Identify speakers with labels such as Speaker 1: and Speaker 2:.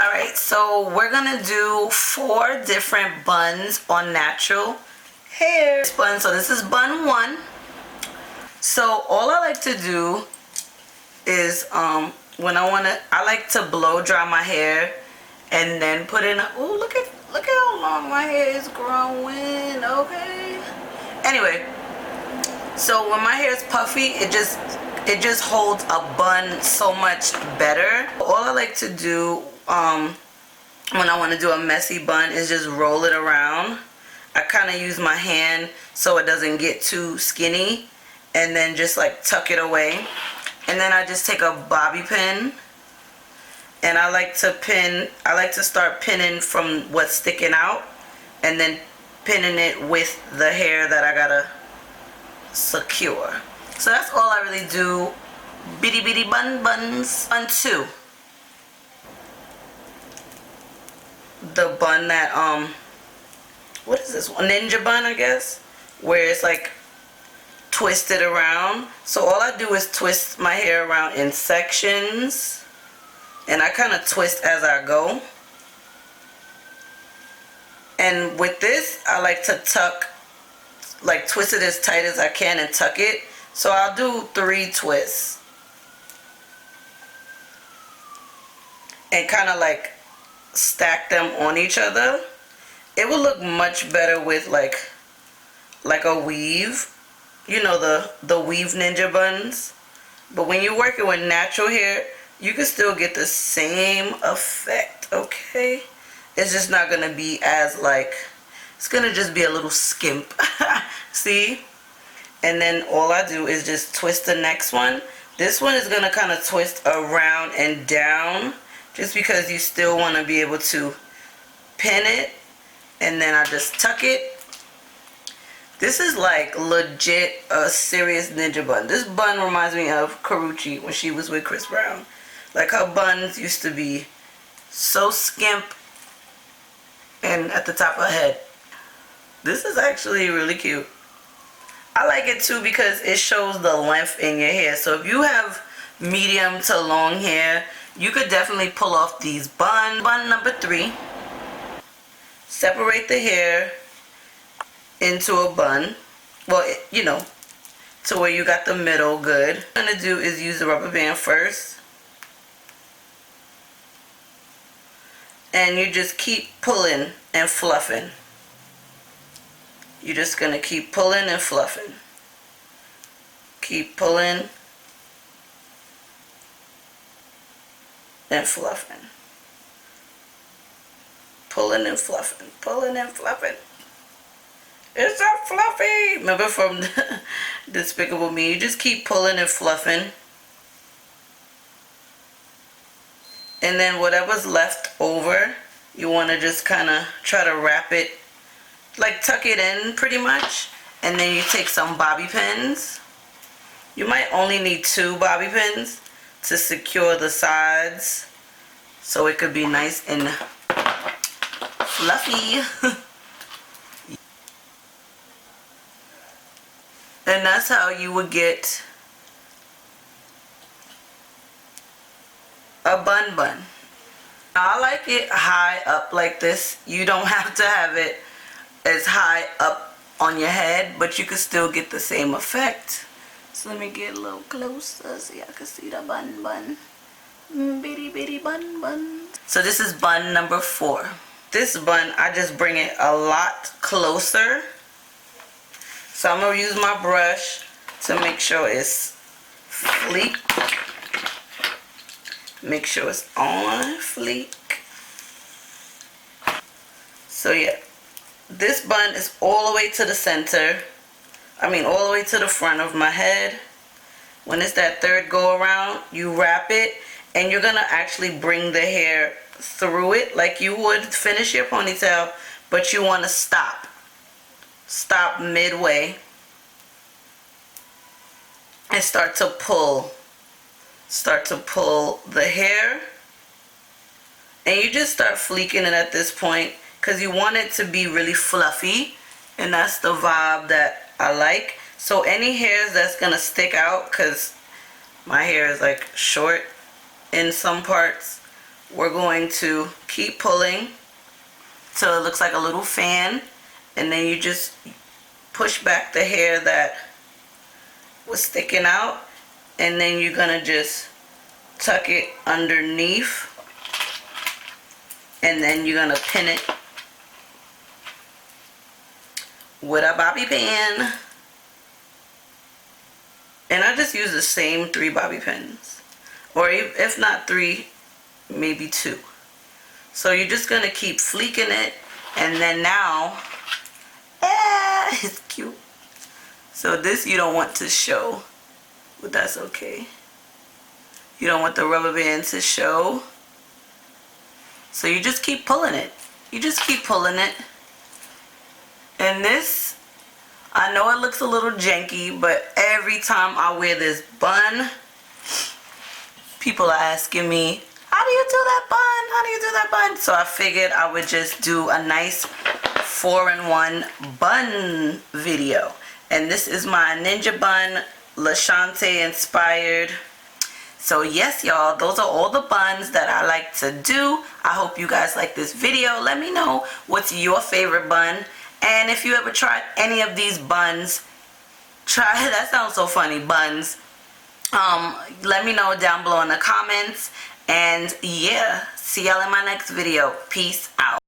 Speaker 1: Alright, so we're gonna do 4 different buns on natural hair. So this is bun 1. So all I like to do is when I like to blow dry my hair and then put in. Oh, look at how long my hair is growing. Okay. Anyway, so when my hair is puffy, it just holds a bun so much better. All I like to do when I want to do a messy bun is just roll it around. I kind of use my hand so it doesn't get too skinny, and then just like tuck it away. And then I just take a bobby pin, and I like to start pinning from what's sticking out, and then pinning it with the hair that I gotta secure. So that's all I really do. Bitty bitty buns. Bun 2. The bun that what is this one? Ninja bun, I guess, where it's like twisted around. So all I do is twist my hair around in sections, and I kind of twist as I go. And with this, I like to tuck, like twist it as tight as I can and tuck it. So I'll do 3 twists and kind of like stack them on each other. It will look much better with like a weave, you know, the weave ninja buns. But when you're working with natural hair, you can still get the same effect, okay? It's just not gonna be as like, it's gonna just be a little skimp. See? And then all I do is just twist the next one. This one is gonna kind of twist around and down, just because you still want to be able to pin it. And then I just tuck it. This is like legit a serious ninja bun. This bun reminds me of Karuchi when she was with Chris Brown. Like her buns used to be so skimp and at the top of her head. This is actually really cute. I like it too because it shows the length in your hair. So if you have medium to long hair, you could definitely pull off these buns. Bun number 3. Separate the hair into a bun. Well, you know, to where you got the middle good. What I'm going to do is use the rubber band first. And you just keep pulling and fluffing. You're just going to keep pulling and fluffing. Keep pulling and fluffing. Pulling and fluffing. Pulling and fluffing. It's so fluffy. Remember from Despicable Me? You just keep pulling and fluffing. And then whatever's left over, you want to just kind of try to wrap it, like tuck it in pretty much. And then you take some bobby pins. You might only need 2 bobby pins to secure the sides, so it could be nice and fluffy. And that's how you would get a bun. Now, I like it high up like this. You don't have to have it as high up on your head, but you can still get the same effect. So let me get a little closer so y'all can see the bun. Bitty bitty bun. So this is bun number 4. This bun, I just bring it a lot closer. So I'm going to use my brush to make sure it's fleek. Make sure it's on fleek. So yeah, this bun is all the way to the center. I mean all the way to the front of my head. When it's that 3rd go around, you wrap it, and you're going to actually bring the hair through it like you would finish your ponytail, but you want to stop midway and start to pull the hair, and you just start fleeking it at this point because you want it to be really fluffy, and that's the vibe that I like. So any hairs that's gonna stick out, because my hair is like short in some parts, we're going to keep pulling till it looks like a little fan, and then you just push back the hair that was sticking out, and then you're gonna just tuck it underneath, and then you're gonna pin it with a bobby pin. And I just use the same 3 bobby pins, or if not 3, maybe 2. So you're just gonna keep fleeking it, and then now, it's cute. So this you don't want to show, but that's okay. You don't want the rubber band to show. So you just keep pulling it. You just keep pulling it. And this, I know it looks a little janky, but every time I wear this bun, people are asking me, how do you do that bun? How do you do that bun? So I figured I would just do a nice 4-in-1 bun video. And this is my Ninja Bun, Lashante inspired. So yes, y'all, those are all the buns that I like to do. I hope you guys like this video. Let me know what's your favorite bun. And if you ever tried any of these buns, that sounds so funny, buns. Let me know down below in the comments. And yeah, see y'all in my next video. Peace out.